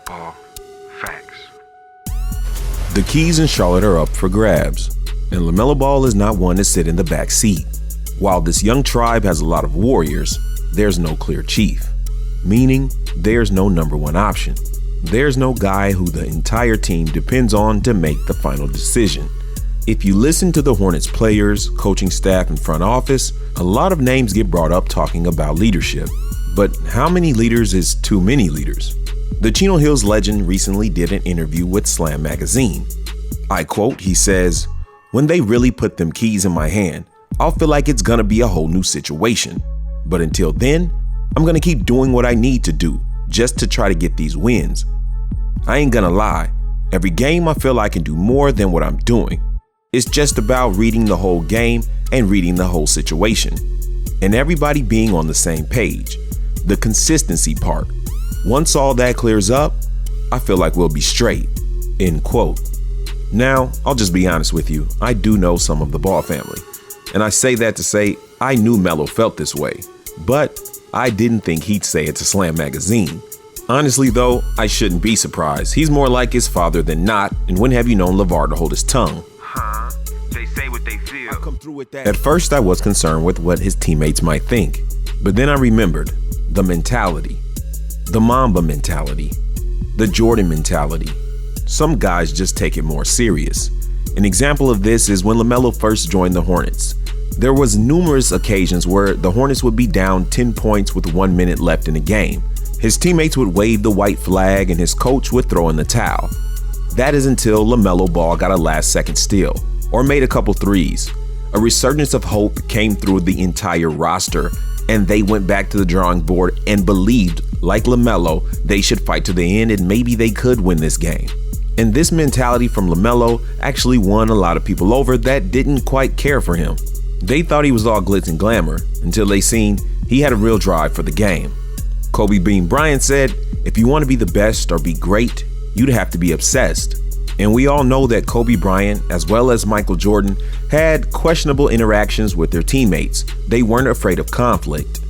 basketball facts. The keys in Charlotte are up for grabs, and Lamelo Ball is not one to sit in the back seat. While this young tribe has a lot of warriors, there's no clear chief, meaning there's no number one option. There's no guy who the entire team depends on to make the final decision. If you listen to the Hornets players, coaching staff, and front office, a lot of names get brought up talking about leadership. But how many leaders is too many leaders? The Chino Hills legend recently did an interview with Slam magazine. I quote, he says, "When they really put them keys in my hand, I'll feel like it's gonna be a whole new situation. But until then, I'm gonna keep doing what I need to do just to try to get these wins. I ain't gonna lie, every game I feel I can do more than what I'm doing. It's just about reading the whole game and reading the whole situation. And everybody being on the same page. The consistency part. Once all that clears up, I feel like we'll be straight." End quote. Now, I'll just be honest with you, I do know some of the Ball family. And I say that to say I knew Melo felt this way, but I didn't think he'd say it to Slam magazine. Honestly though, I shouldn't be surprised. He's more like his father than not, and when have you known LeVar to hold his tongue? They say what they feel. I'll come through with that. At first I was concerned with what his teammates might think, but then I remembered the mentality, the Mamba mentality, the Jordan mentality. Some guys just take it more serious. An example of this is when Lamelo first joined the Hornets. There was numerous occasions where the Hornets would be down 10 points with 1 minute left in the game. His teammates would wave the white flag and his coach would throw in the towel. That is until Lamelo Ball got a last-second steal or made a couple threes. A resurgence of hope came through the entire roster, and they went back to the drawing board and believed, like Lamelo, they should fight to the end and maybe they could win this game. And this mentality from Lamelo actually won a lot of people over that didn't quite care for him. They thought he was all glitz and glamour until they seen he had a real drive for the game. Kobe Bean Bryant said, "If you want to be the best or be great, you'd have to be obsessed." And we all know that Kobe Bryant, as well as Michael Jordan, had questionable interactions with their teammates. They weren't afraid of conflict.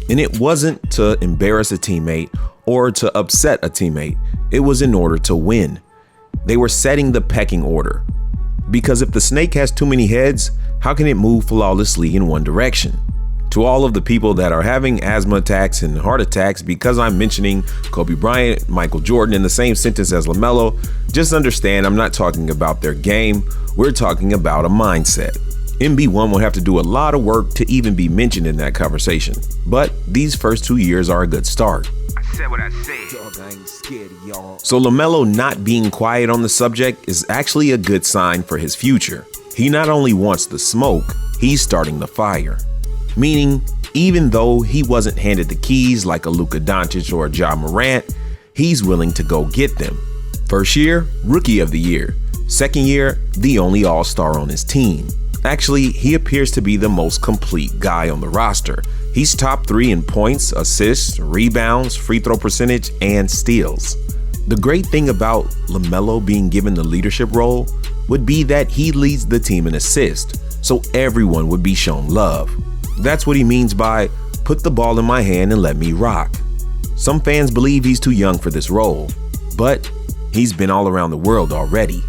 And it wasn't to embarrass a teammate or to upset a teammate. It was in order to win. They were setting the pecking order. Because if the snake has too many heads, how can it move flawlessly in one direction? To all of the people that are having asthma attacks and heart attacks because I'm mentioning Kobe Bryant, Michael Jordan in the same sentence as Lamelo, just understand I'm not talking about their game. We're talking about a mindset. MB1 will have to do a lot of work to even be mentioned in that conversation. But these first 2 years are a good start. I said what I said. I ain't scared of y'all. So Lamelo not being quiet on the subject is actually a good sign for his future. He not only wants the smoke, he's starting the fire. Meaning, even though he wasn't handed the keys like a Luka Doncic or a Ja Morant, he's willing to go get them. First year, Rookie of the Year. Second year, the only All-Star on his team. Actually, he appears to be the most complete guy on the roster. He's top 3 in points, assists, rebounds, free throw percentage, and steals. The great thing about Lamelo being given the leadership role would be that he leads the team in assists, so everyone would be shown love. That's what he means by put the ball in my hand and let me rock. Some fans believe he's too young for this role, but he's been all around the world already.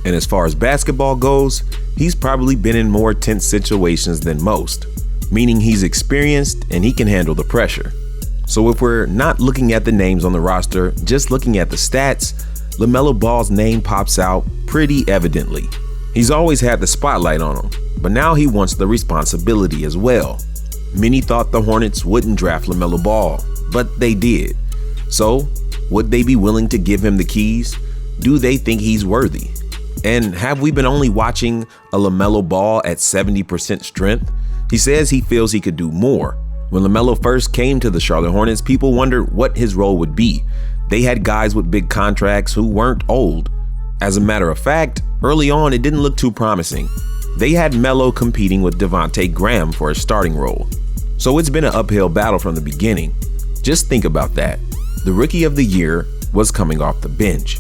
And as far as basketball goes, he's probably been in more tense situations than most, meaning he's experienced and he can handle the pressure. So if we're not looking at the names on the roster, just looking at the stats, Lamelo Ball's name pops out pretty evidently. He's always had the spotlight on him, but now he wants the responsibility as well. Many thought the Hornets wouldn't draft Lamelo Ball, but they did. So, would they be willing to give him the keys? Do they think he's worthy? And have we been only watching a Lamelo Ball at 70% strength? He says he feels he could do more. When Lamelo first came to the Charlotte Hornets, people wondered what his role would be. They had guys with big contracts who weren't old. As a matter of fact, early on it didn't look too promising. They had Melo competing with Devontae Graham for a starting role. So it's been an uphill battle from the beginning. Just think about that. The Rookie of the Year was coming off the bench.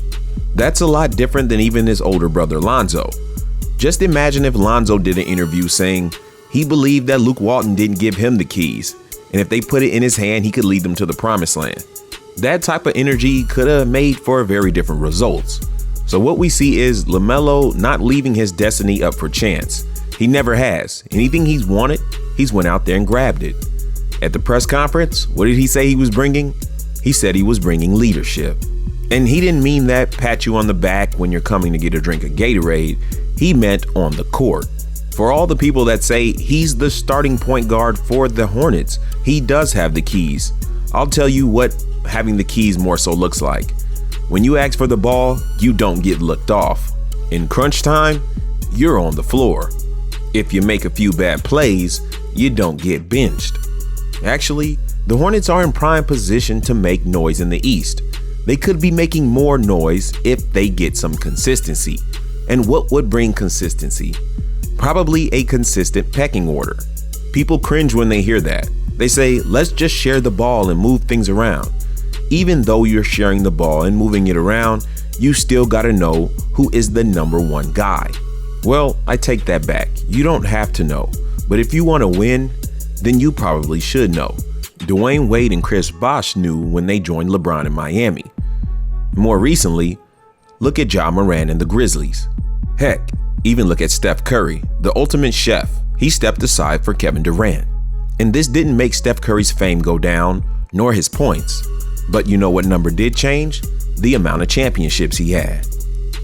That's a lot different than even his older brother Lonzo. Just imagine if Lonzo did an interview saying he believed that Luke Walton didn't give him the keys, and if they put it in his hand, he could lead them to the promised land. That type of energy could have made for very different results. So what we see is Lamelo not leaving his destiny up for chance. He never has. Anything he's wanted, he's went out there and grabbed it. At the press conference, what did he say he was bringing? He said he was bringing leadership. And he didn't mean that pat you on the back when you're coming to get a drink of Gatorade. He meant on the court. For all the people that say he's the starting point guard for the Hornets, he does have the keys. I'll tell you what having the keys more so looks like. When you ask for the ball, you don't get looked off. In crunch time, you're on the floor. If you make a few bad plays, you don't get benched. Actually, the Hornets are in prime position to make noise in the East. They could be making more noise if they get some consistency. And what would bring consistency? Probably a consistent pecking order. People cringe when they hear that. They say, let's just share the ball and move things around. Even though you're sharing the ball and moving it around, you still gotta know who is the number one guy. Well, I take that back. You don't have to know. But if you want to win, then you probably should know. Dwayne Wade and Chris Bosh knew when they joined LeBron in Miami. More recently, look at Ja Morant and the Grizzlies. Heck, even look at Steph Curry, the ultimate chef. He stepped aside for Kevin Durant. And this didn't make Steph Curry's fame go down, nor his points. But you know what number did change? The amount of championships he had.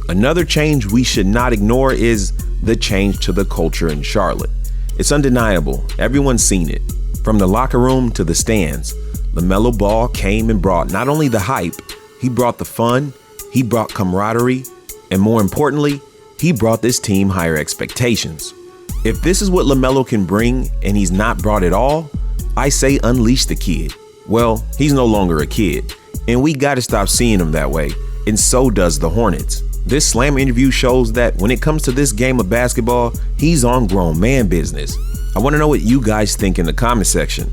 Another change we should not ignore is the change to the culture in Charlotte. It's undeniable. Everyone's seen it. From the locker room to the stands, LaMelo Ball came and brought not only the hype, he brought the fun, he brought camaraderie, and more importantly, he brought this team higher expectations. If this is what LaMelo can bring and he's not brought it all, I say unleash the kid. Well, he's no longer a kid, and we got to stop seeing him that way, and so does the Hornets. This Slam interview shows that when it comes to this game of basketball, he's on grown man business. I want to know what you guys think in the comment section.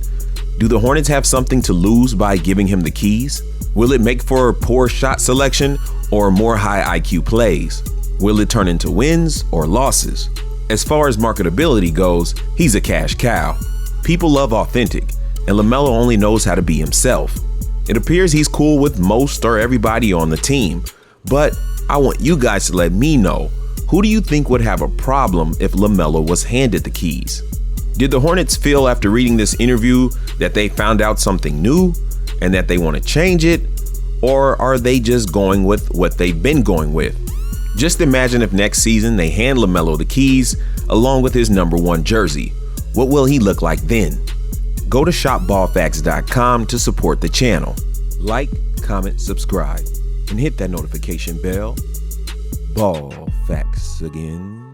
Do the Hornets have something to lose by giving him the keys? Will it make for poor shot selection or more high IQ plays? Will it turn into wins or losses? As far as marketability goes, he's a cash cow. People love authentic, and LaMelo only knows how to be himself. It appears he's cool with most or everybody on the team, but I want you guys to let me know, who do you think would have a problem if LaMelo was handed the keys? Did the Hornets feel after reading this interview that they found out something new and that they want to change it? Or are they just going with what they've been going with? Just imagine if next season they hand LaMelo the keys along with his #1 jersey. What will he look like then? Go to shopballfacts.com to support the channel. Like, comment, subscribe, and hit that notification bell. Ball Facts again.